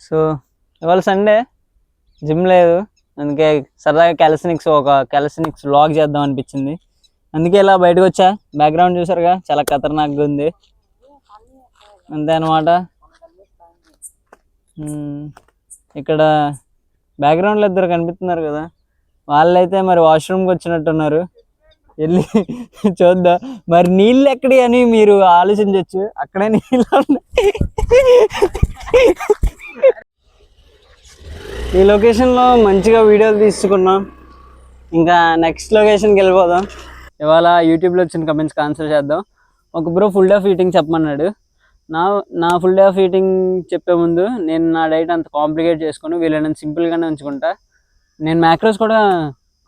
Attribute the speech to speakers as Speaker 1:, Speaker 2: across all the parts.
Speaker 1: So ఇవాళ Sunday, gym లేదు, అందుకే సరదాగా క్యాలిస్థెనిక్స్ వ్లాగ్ చేద్దాం అనిపించింది. అందుకే ఇలా బయటకు వచ్చా. బ్యాక్గ్రౌండ్ చూసారుగా, చాలా ఖతర్నాక్గా ఉంది. అంతే అనమాట. ఇక్కడ బ్యాక్గ్రౌండ్లో ఇద్దరు కనిపిస్తున్నారు కదా, వాళ్ళైతే మరి వాష్రూమ్కి వచ్చినట్టున్నారు. వెళ్ళి చూద్దాం. మరి నీళ్ళు ఎక్కడి అని మీరు ఆలోచించవచ్చు. అక్కడే నీళ్ళు ఉన్నాయి. ఈ లొకేషన్లో మంచిగా వీడియోలు తీసుకున్నాం. ఇంకా నెక్స్ట్ లొకేషన్కి వెళ్ళిపోదాం. ఇవాళ యూట్యూబ్లో వచ్చిన కమెంట్స్కి ఆన్సర్ చేద్దాం. ఒక bro full day of eating చెప్పమన్నాడు. నా ఫుల్ డే ఆఫ్ ఈటింగ్ చెప్పే ముందు నేను నా డైట్ అంత కాంప్లికేట్ చేసుకుని వీళ్ళని సింపుల్గానే ఉంచుకుంటా. నేను మ్యాక్రోస్ కూడా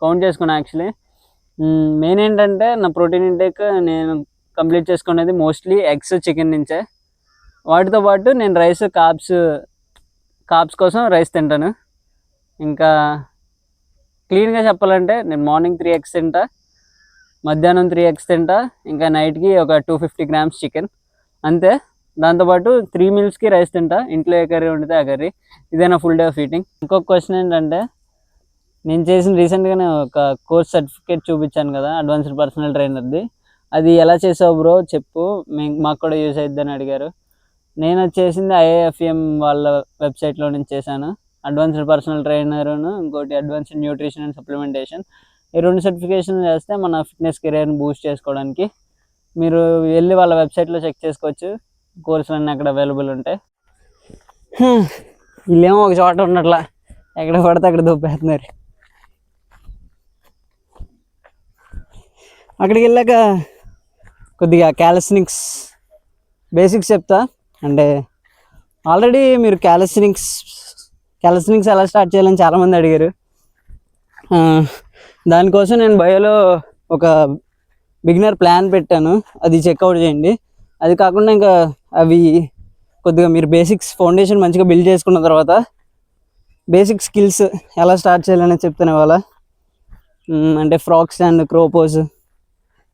Speaker 1: కౌంట్ చేసుకున్నాను. యాక్చువల్లీ మెయిన్ ఏంటంటే నా ప్రోటీన్ ఇంటేక్ నేను కంప్లీట్ చేసుకునేది మోస్ట్లీ ఎగ్స్, చికెన్ నుంచే. వాటితో పాటు నేను రైస్, కార్బ్స్ కోసం రైస్ తింటాను. ఇంకా క్లీన్గా చెప్పాలంటే నేను మార్నింగ్ 3 eggs తింటా, మధ్యాహ్నం 3 eggs తింటా, ఇంకా నైట్కి ఒక 250 grams చికెన్ అంతే. దాంతోపాటు 3 mealsకి రైస్ తింటా. ఇంట్లో ఏ కర్రీ ఉండితే ఆ కర్రీ. ఇదే నా ఫుల్ డే ఆఫ్ ఈటింగ్. ఇంకొక క్వశ్చన్ ఏంటంటే, నేను చేసిన రీసెంట్గానే ఒక కోర్స్ సర్టిఫికేట్ చూపించాను కదా, అడ్వాన్స్డ్ పర్సనల్ ట్రైనర్ది. అది ఎలా చేసావు బ్రో చెప్పు, మాకు కూడా యూజ్ అవుద్దని అడిగారు. నేను చేసింది IIFM వాళ్ళ వెబ్సైట్లో నుంచి చేశాను. అడ్వాన్స్డ్ పర్సనల్ ట్రైనర్ను, ఇంకోటి అడ్వాన్స్డ్ న్యూట్రిషన్ అండ్ సప్లిమెంటేషన్. ఈ 2 సర్టిఫికేషన్ చేస్తే మన ఫిట్నెస్ కెరీర్ని బూస్ట్ చేసుకోవడానికి మీరు వెళ్ళి వాళ్ళ వెబ్సైట్లో చెక్ చేసుకోవచ్చు. కోర్సులు అన్నీ అక్కడ అవైలబుల్ ఉంటాయి. వీళ్ళేమో ఒక చోట ఉన్నట్లా ఎక్కడ పడితే అక్కడ దొబ్బేస్తున్నారు. అక్కడికి వెళ్ళాక కొద్దిగా క్యాలిస్థెనిక్స్ బేసిక్స్ చెప్తా. అంటే ఆల్రెడీ మీరు క్యాలిస్థెనిక్స్ ఎలా స్టార్ట్ చేయాలని చాలామంది అడిగారు. దానికోసం నేను బయోలో ఒక బిగినర్ ప్లాన్ పెట్టాను, అది చెక్అవుట్ చేయండి. అది కాకుండా ఇంకా అవి కొద్దిగా మీరు బేసిక్స్ ఫౌండేషన్ మంచిగా బిల్డ్ చేసుకున్న తర్వాత బేసిక్ స్కిల్స్ ఎలా స్టార్ట్ చేయాలని చెప్తాను ఇవాళ. అంటే ఫ్రాక్ స్టాండ్, క్రో పోజ్,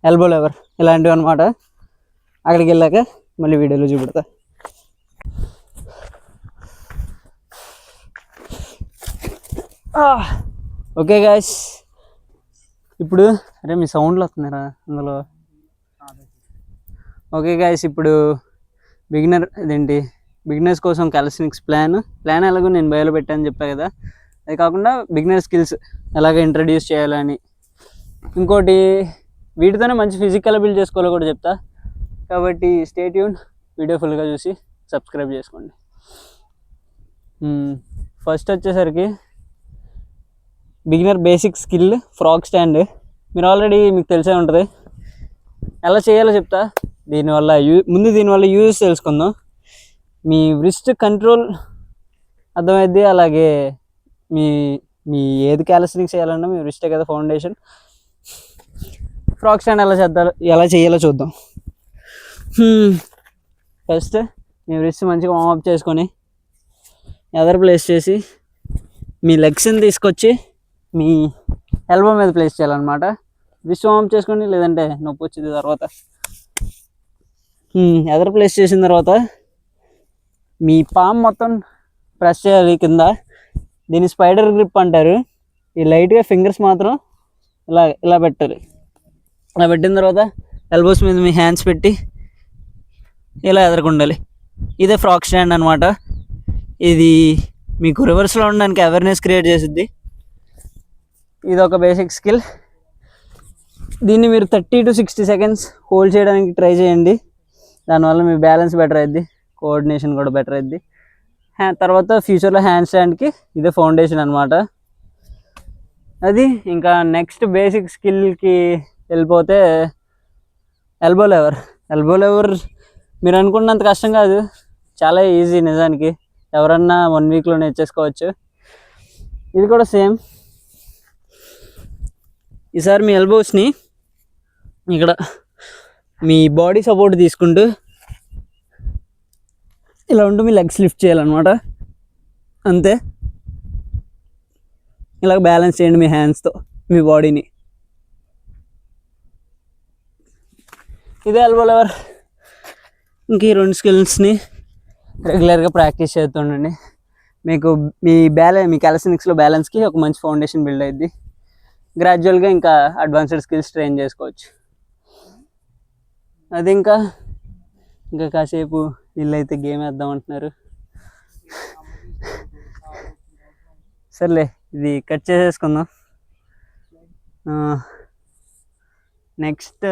Speaker 1: ఎల్బో లెవర్ ఇలాంటివి అనమాట. అక్కడికి వెళ్ళాక మళ్ళీ వీడియోలో చూపెడతా. ఓకే గాయ్స్, ఇప్పుడు అరే మీ సౌండ్లు వస్తున్నారా అందులో? ఓకే గాయ్స్, ఇప్పుడు బిగినర్స్ కోసం క్యాలిస్థెనిక్స్ ప్లాన్ ఎలాగో నేను బయోలో పెట్టాను చెప్పా కదా. అది కాకుండా బిగినర్ స్కిల్స్ ఎలాగ ఇంట్రడ్యూస్ చేయాలని, ఇంకోటి వీటితోనే మంచి ఫిజికల్ బిల్డ్ చేసుకోవాలో కూడా చెప్తా. కాబట్టి స్టే ట్యూన్, వీడియో ఫుల్గా చూసి సబ్స్క్రైబ్ చేసుకోండి. ఫస్ట్ వచ్చేసరికి beginner basic skill frock stand. మీకు తెలిసే ఉంటుంది. ఎలా చేయాలో చెప్తా. దీనివల్ల యూజెస్ తెలుసుకుందాం. మీ రిస్ట్ కంట్రోల్ అర్థమైద్ది. అలాగే మీ ఏది క్యాలిస్థెనిక్స్ చేయాలన్నా మీ రిస్టే కదా ఫౌండేషన్. ఫ్రాక్ స్టాండ్ ఎలా చేయాలో చూద్దాం. ఫస్ట్ మీ రిస్ట్ మంచిగా వార్మప్ చేసుకొని ఎదర్ ప్లేస్ చేసి మీ లెగ్స్ని తీసుకొచ్చి మీ ఎల్బో మీద ప్లేస్ చేయాలన్నమాట. రిస్ట్ వార్మప్ చేసుకొని, లేదంటే నొప్పి వచ్చింది తర్వాత. ఎదర్ ప్లేస్ చేసిన తర్వాత మీ పామ్ మొత్తం ప్రెస్ చేయాలి కింద. దీన్ని స్పైడర్ గ్రిప్ అంటారు. ఈ లైట్గా ఫింగర్స్ మాత్రం ఇలా పెట్టాలి. ఇలా పెట్టిన తర్వాత ఎల్బోస్ మీద మీ హ్యాండ్స్ పెట్టి ఇలా ఎదురుకుండాలి. ఇదే ఫ్రాక్ స్టాండ్ అనమాట. ఇది మీకు రివర్స్లో ఉండడానికి అవేర్నెస్ క్రియేట్ చేసిద్ది. ఇది ఒక బేసిక్ స్కిల్. దీన్ని మీరు 30 to 60 seconds హోల్డ్ చేయడానికి ట్రై చేయండి. దానివల్ల మీ బ్యాలెన్స్ బెటర్ అవుద్ది, కోఆర్డినేషన్ కూడా బెటర్ అవుద్ది. తర్వాత ఫ్యూచర్లో హ్యాండ్ స్టాండ్కి ఇదే ఫౌండేషన్ అనమాట. అది ఇంకా నెక్స్ట్ బేసిక్ స్కిల్కి వెళ్ళిపోతే ఎల్బో లెవర్ మీరు అనుకున్నంత కష్టం కాదు, చాలా ఈజీ నిజానికి. ఎవరన్నా 1 weekలో నేర్చేసుకోవచ్చు. ఇది కూడా సేమ్. ఈసారి మీ ఎల్బోస్ని ఇక్కడ మీ బాడీ సపోర్ట్ తీసుకుంటూ ఇలా ఉంటూ మీ లెగ్స్ లిఫ్ట్ చేయాలన్నమాట. అంతే. ఇలా బ్యాలెన్స్ చేయండి మీ హ్యాండ్స్తో మీ బాడీని. ఇదే ఎల్బో లెవర్. ఇంక ఈ 2 స్కిల్స్ని రెగ్యులర్గా ప్రాక్టీస్ చేస్తుండండి. మీకు మీ క్యాలిస్థెనిక్స్లో బ్యాలెన్స్కి ఒక మంచి ఫౌండేషన్ బిల్డ్ అయ్యింది. గ్రాడ్యువల్గా ఇంకా అడ్వాన్స్డ్ స్కిల్స్ ట్రైన్ చేసుకోవచ్చు. అది ఇంకా కాసేపు వీళ్ళైతే గేమ్ వేద్దాం అంటున్నారు. సర్లే ఇది కట్ చేసేసుకుందాం. నెక్స్ట్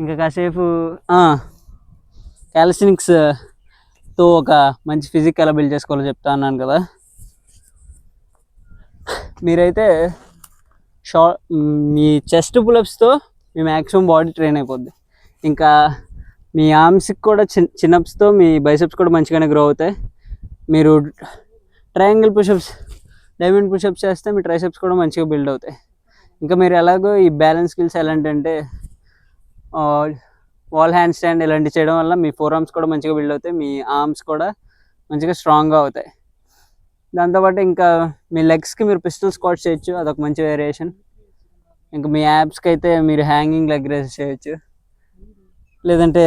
Speaker 1: ఇంకా కాసేపు క్యాలిస్థెనిక్స్తో ఒక మంచి ఫిజిక్ ఎలా బిల్డ్ చేసుకోవాలో చెప్తా అన్నాను కదా. మీరైతే మీ చెస్ట్ పులప్స్తో మీ మ్యాక్సిమం బాడీ ట్రైన్ అయిపోద్ది. ఇంకా మీ ఆర్మ్స్కి కూడా చిన్నప్స్తో మీ బైసెప్స్ కూడా మంచిగానే గ్రో అవుతాయి. మీరు ట్రయాంగిల్ పుషప్స్, డైమండ్ పుషప్స్ చేస్తే మీ ట్రైసెప్స్ కూడా మంచిగా బిల్డ్ అవుతాయి. ఇంకా మీరు ఎలాగో ఈ బ్యాలెన్స్ స్కిల్స్ ఎలాంటివంటే వాల్ హ్యాండ్ స్టాండ్ ఇలాంటివి చేయడం వల్ల మీ ఫోర్ ఆర్మ్స్ కూడా మంచిగా బిల్డ్ అవుతాయి, మీ ఆర్మ్స్ కూడా మంచిగా స్ట్రాంగ్గా అవుతాయి. దాంతోపాటు ఇంకా మీ లెగ్స్కి మీరు పిస్టల్ స్క్వాట్స్ చేయొచ్చు, అదొక మంచి వేరియేషన్. ఇంకా మీ యాబ్స్కి అయితే మీరు హ్యాంగింగ్ లెగ్ రేజెస్ చేయొచ్చు, లేదంటే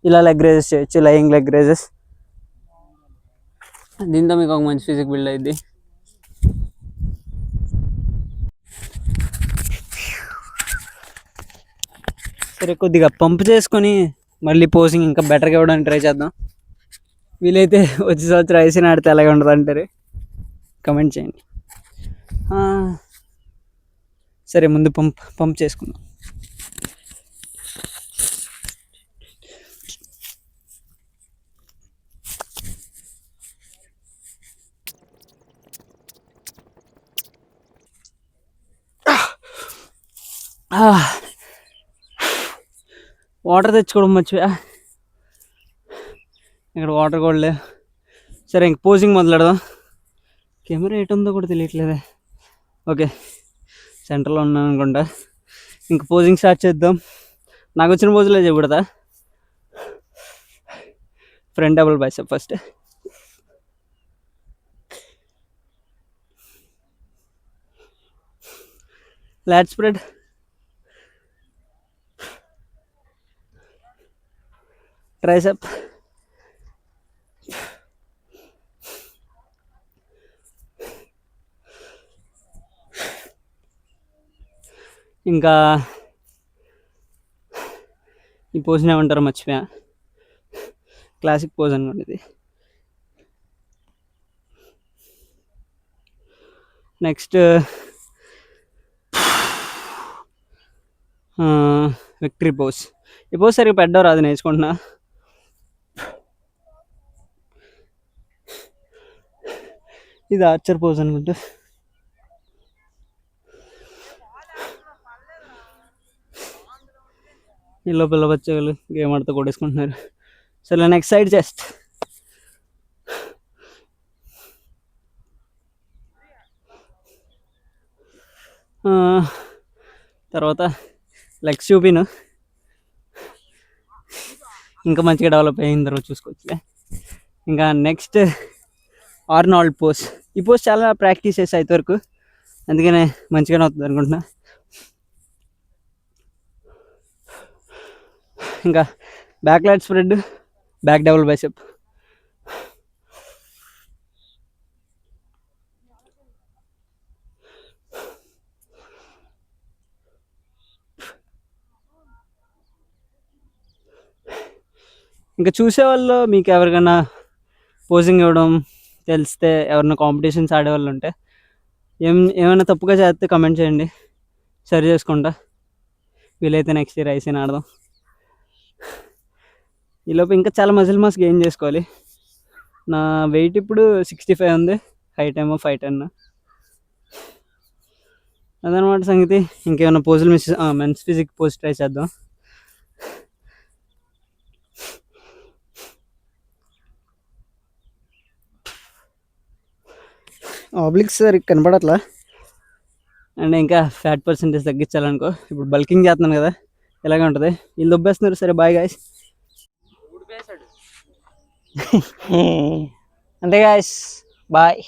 Speaker 1: ఇలా లెగ్ రేజెస్ చేయొచ్చు, లయింగ్ లెగ్ రేజెస్. దీంతో మీకు ఒక మంచి ఫిజిక్ బిల్డ్ అయ్యింది. సరే, కొద్దిగా పంప్ చేసుకొని మళ్ళీ పోసింగ్ ఇంకా బెటర్గా ఇవ్వడానికి ట్రై చేద్దాం. వీలైతే వచ్చే సంవత్సరం ఐసీని ఆడితే ఎలాగ ఉండదు అంటారు, కమెంట్ చేయండి. సరే, ముందు పంప్ చేసుకుందాం. వాటర్ తెచ్చుకోవడం మర్చిపోయా, ఇక్కడ వాటర్ కూడా లేవు. సరే, ఇంక పోజింగ్ మొదలెడదాం. కెమెరా ఎటు ఉందో కూడా తెలియట్లేదే. ఓకే, సెంటర్లో ఉన్నాను అనుకుంటా. ఇంక పోజింగ్ స్టార్ట్ చేద్దాం. నాకు వచ్చిన పోజులే చేయకూడదా. Front double bicep first. Lot spread, tricep, ఇంకా ఈ పోజ్ని ఏమంటారో మర్చిపోయా, క్లాసిక్ పోజ్ అనుకోండి ఇది. Next victory pose. ఈ పోజ్ సరిగ్గా పెట్టడం రాదు, నేర్చుకుంటున్నా. ఇది ఆర్చర్ పోజ్ అనుకుంటా. ఇల్లు పిల్ల బచ్చలు గేమ్ ఆడితే కొట్టేసుకుంటున్నారు. సరే, నెక్స్ట్ సైడ్ చెస్ట్. తర్వాత లెగ్స్ చూపిను, ఇంకా మంచిగా డెవలప్ అయిన తర్వాత చూసుకోవచ్చులే. ఇంకా నెక్స్ట్ ఆర్నాల్డ్ పోజ్. ఈ పోజ్ చాలా ప్రాక్టీస్ చేసి అయితే వరకు, అందుకనే మంచిగానే అవుతుంది అనుకుంటున్నా. ఇంకా back lot spread, back double bicep. ఇంకా చూసేవాళ్ళు మీకు ఎవరికైనా పోజింగ్ ఇవ్వడం తెలిస్తే, ఎవరైనా కాంపిటీషన్స్ ఆడేవాళ్ళు ఉంటే ఏమైనా తప్పుగా చేస్తే కమెంట్ చేయండి, సరి చేసుకుంటా. వీలైతే నెక్స్ట్ ఇయర్ ఐసీని ఆడదాం. ఈలోపు ఇంకా చాలా మజిల్ మాస్ గెయిన్ చేసుకోవాలి. నా వెయిట్ ఇప్పుడు 65 ఉంది, హైట్ ఏమో 5'10". అదనమాట సంగతి. ఇంకేమైనా పోజులు మెన్స్ ఫిజిక్ పోజ్ ట్రై చేద్దాం. ఆబ్లిక్స్ సరిగ్గా కనపడట్లా, అండ్ ఇంకా ఫ్యాట్ పర్సెంటేజ్ తగ్గించాలనుకో. ఇప్పుడు బల్కింగ్ చేస్తున్నాను కదా, ఇలాగే ఉంటుంది. వీళ్ళు దొబ్బేస్తున్నారు. సరే, బాయ్ గాయస్. అంతే గాయస్, బాయ్.